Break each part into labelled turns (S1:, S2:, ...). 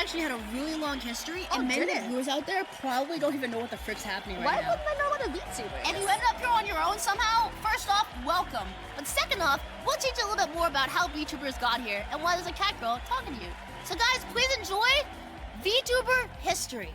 S1: actually had a really long history, and many of the viewers out there probably don't even know what the frick's happening right now.
S2: Why wouldn't I know what a VTuber is?
S3: And you ended up here on your own somehow? First off, welcome. But second off, we'll teach you a little bit more about how VTubers got here and why there's a cat girl talking to you. So guys, please enjoy VTuber history.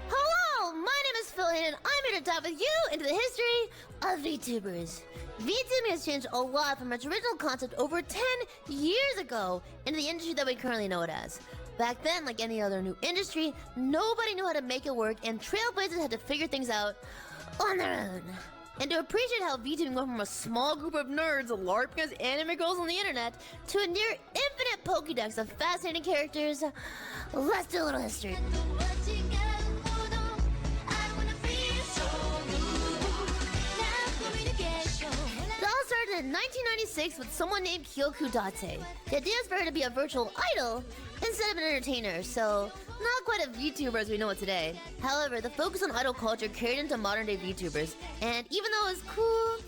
S3: Hello, my name is Filian, and I'm here to dive with you into the history of VTubers. VTubing has changed a lot from its original concept over 10 years ago into the industry that we currently know it as. Back then, like any other new industry, nobody knew how to make it work, and trailblazers had to figure things out on their own. And to appreciate how VTubing went from a small group of nerds LARPing as anime girls on the internet to a near infinite Pokédex of fascinating characters, let's do a little history. It all started in 1996 with someone named Kyoku Date. The idea is for her to be a virtual idol instead of an entertainer, so not quite a VTuber as we know it today. However, the focus on idol culture carried into modern day VTubers, and even though it was cool,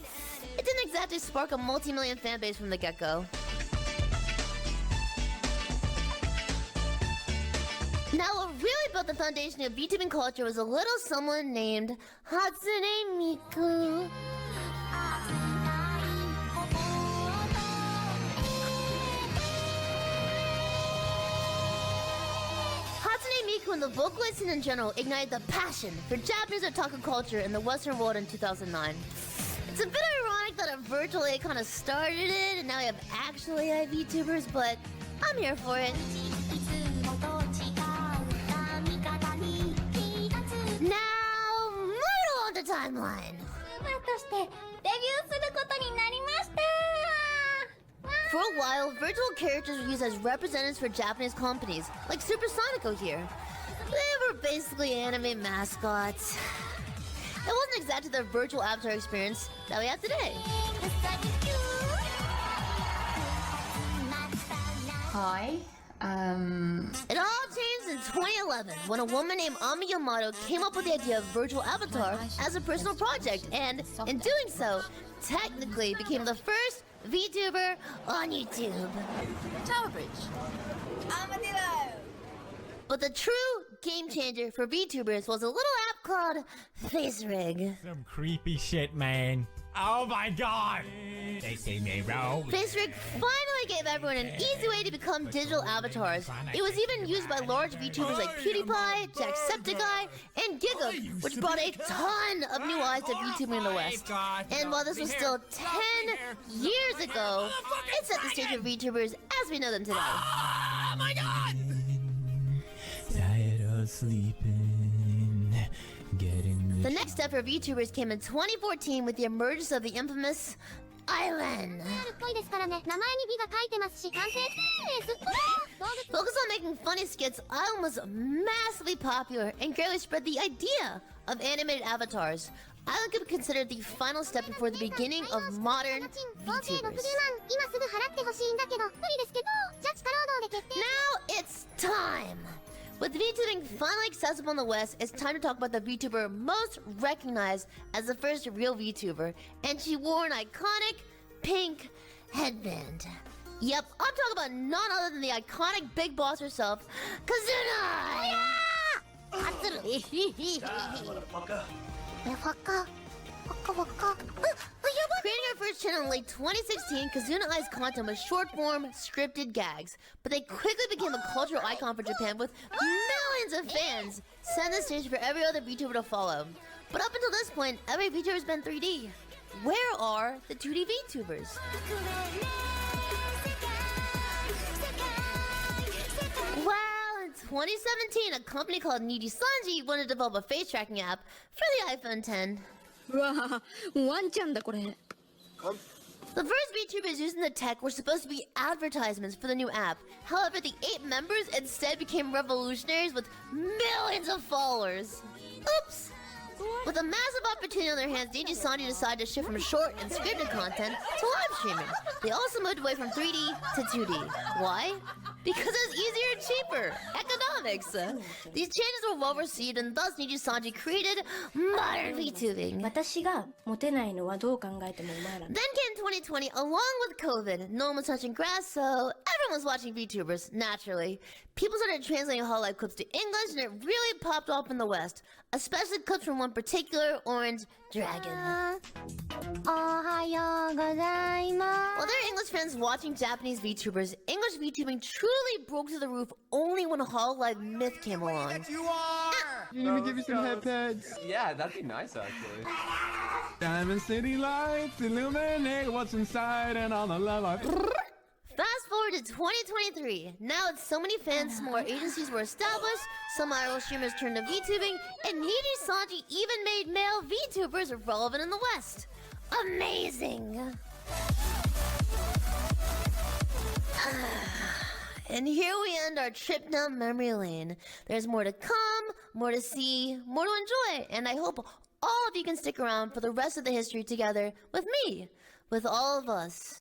S3: it didn't exactly spark a multi-million fan base from the get-go. Now, what really built the foundation of VTubing culture was a little someone named Hatsune Miku. Hatsune Miku and the vocalist in general ignited the passion for Japanese otaku culture in the Western world in 2009. It's a bit ironic that a virtual AI kind of started it, and now we have actual AI VTubers, but I'm here for it. Now, moving along the timeline. For a while, virtual characters were used as representatives for Japanese companies, like Supersonico here. They were basically anime mascots. It wasn't exactly the virtual avatar experience that we have today.
S4: Hi.
S3: It all changed in 2011 when a woman named Ami Yamato came up with the idea of virtual avatar as a personal project, and in doing so, technically became the first VTuber on YouTube.
S2: Tower Bridge.
S3: But the true game changer for VTubers was a little app called FaceRig.
S5: Some creepy shit, man. Oh my god! They see me roll.
S3: FaceRig finally gave everyone an easy way to become digital avatars. It was even used by large VTubers like PewDiePie, Jacksepticeye, and Giga, which brought a ton of new eyes to VTubing in the West. And while this was still 10 years ago, it set the stage for VTubers as we know them today.
S5: Oh my god! Tired of sleeping, getting
S3: The next step for VTubers came in 2014 with the emergence of the infamous Island. Focused on making funny skits, Island was massively popular and greatly spread the idea of animated avatars. Island could be considered the final step before the beginning of modern VTubers. Now it's time! With VTubing finally accessible in the West, it's time to talk about the VTuber most recognized as the first real VTuber, and she wore an iconic pink headband. Yep, I'm talking about none other than the iconic big boss herself, Kazuna! Creating her first channel in late 2016, Kazuna Ai's content was short-form, scripted gags, but they quickly became a cultural icon for Japan with millions of fans, setting the stage for every other VTuber to follow. But up until this point, every VTuber has been 3D. Where are the 2D VTubers? Well, in 2017, a company called Niji Sanji wanted to develop a face tracking app for the iPhone 10. The first VTubers using the tech were supposed to be advertisements for the new app. However, the 8 members instead became revolutionaries with millions of followers. Oops! With a massive opportunity on their hands, Niji Sanji decided to shift from short and scripted content to live streaming. They also moved away from 3D to 2D. Why? Because it's easier and cheaper. Economics. These changes were well received, and thus Niji Sanji created modern VTubing.
S4: 私がモテないのはどう考えてもお前ら
S3: Then came 2020 along with COVID. No one was touching grass, so everyone was watching VTubers, naturally. People started translating Hall Life clips to English, and it really popped off in the West. Especially clips from one particular orange dragon. While there are English fans watching Japanese VTubers, English VTubing truly broke to the roof only when Hall Life Myth came along.
S6: You need me to give you some head pads?
S7: Yeah, that'd be nice actually.
S6: Diamond City lights illuminate what's inside and all the love I...
S3: Fast forward to 2023. Now with so many fans, more agencies were established, some IRL streamers turned to VTubing, and Niji Sanji even made male VTubers relevant in the West. Amazing! And here we end our trip down memory lane. There's more to come, more to see, more to enjoy, and I hope all of you can stick around for the rest of the history together with me, with all of us.